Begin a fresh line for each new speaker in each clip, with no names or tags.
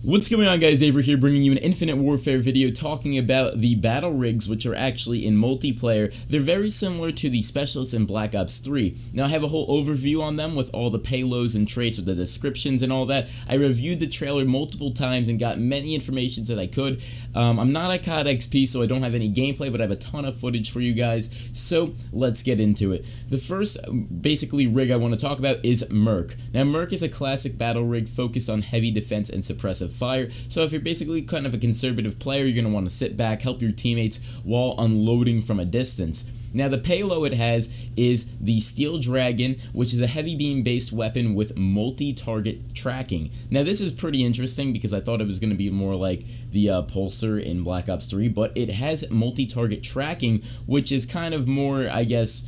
What's going on, guys? Avxry here, bringing you an Infinite Warfare video talking about the battle rigs, which are actually in multiplayer. They're very similar to the specialists in Black Ops 3. Now, I have a whole overview on them with all the payloads and traits with the descriptions and all that. I reviewed the trailer multiple times and got many information that I could. I'm not a COD XP, so I don't have any gameplay, but I have a ton of footage for you guys, so let's get into it. The first, basically, rig I want to talk about is Merc. Now, Merc is a classic battle rig focused on heavy defense and suppressive fire. So if you're basically kind of a conservative player, you're going to want to sit back, help your teammates while unloading from a distance. Now, the payload it has is the Steel Dragon, which is a heavy beam based weapon with multi-target tracking. Now, this is pretty interesting because I thought it was going to be more like the Pulsar in Black Ops 3, but it has multi-target tracking, which is kind of more, I guess,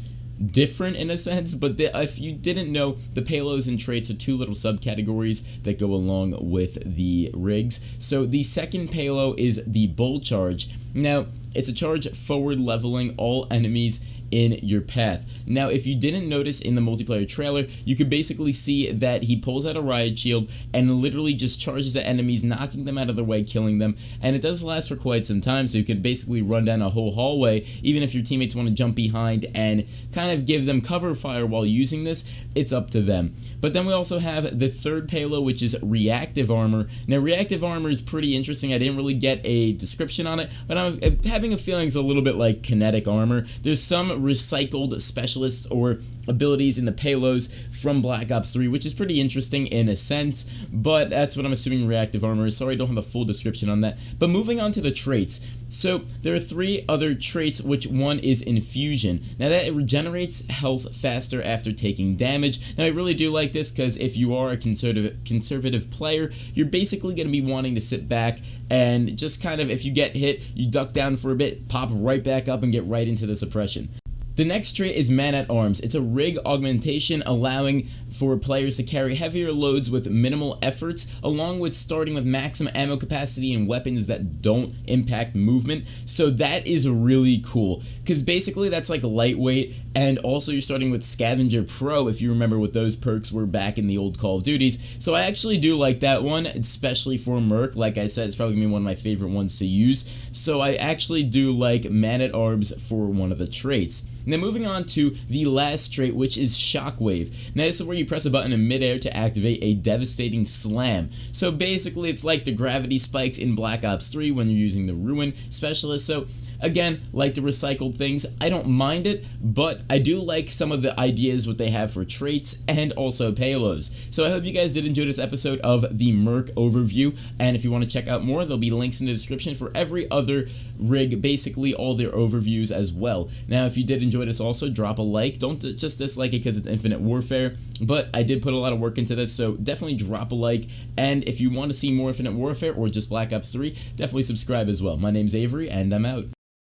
different in a sense. But if you didn't know, the payloads and traits are two little subcategories that go along with the rigs. So the second payload is the Bull Charge. Now, it's a charge forward leveling all enemies in your path. Now, if you didn't notice in the multiplayer trailer, you could basically see that he pulls out a riot shield and literally just charges at enemies, knocking them out of their way, killing them, and it does last for quite some time, so you could basically run down a whole hallway. Even if your teammates want to jump behind and kind of give them cover fire while using this, it's up to them. But then we also have the third payload, which is Reactive Armor. Now, Reactive Armor is pretty interesting. I didn't really get a description on it, but I'm having a feeling it's a little bit like kinetic armor. There's some recycled specialists or abilities in the payloads from Black Ops 3, which is pretty interesting in a sense, but that's what I'm assuming Reactive Armor is. Sorry, I don't have a full description on that. But moving on to the traits. So there are three other traits, which one is Infusion. Now, that it regenerates health faster after taking damage. Now, I really do like this because if you are a conservative player, you're basically going to be wanting to sit back and just kind of, if you get hit, you duck down for a bit, pop right back up and get right into the suppression. The next trait is Man at Arms. It's a rig augmentation allowing for players to carry heavier loads with minimal efforts, along with starting with maximum ammo capacity and weapons that don't impact movement. So that is really cool, because basically that's like lightweight, and also you're starting with Scavenger Pro, if you remember what those perks were back in the old Call of Duties. So I actually do like that one, especially for Merc. Like I said, it's probably going to be one of my favorite ones to use. So I actually do like Man at Arms for one of the traits. Now, moving on to the last trait, which is Shockwave. Now, this is where you press a button in midair to activate a devastating slam. So basically, it's like the gravity spikes in Black Ops 3 when you're using the Ruin Specialist. So again, like the recycled things, I don't mind it, but I do like some of the ideas what they have for traits and also payloads. So I hope you guys did enjoy this episode of the Merc overview, and if you want to check out more, there'll be links in the description for every other rig, basically all their overviews as well. Now, if you did enjoy this, also drop a like. Don't just dislike it because it's Infinite Warfare, but I did put a lot of work into this, so definitely drop a like. And if you want to see more Infinite Warfare or just Black Ops 3, definitely subscribe as well. My name's Avxry, and I'm out.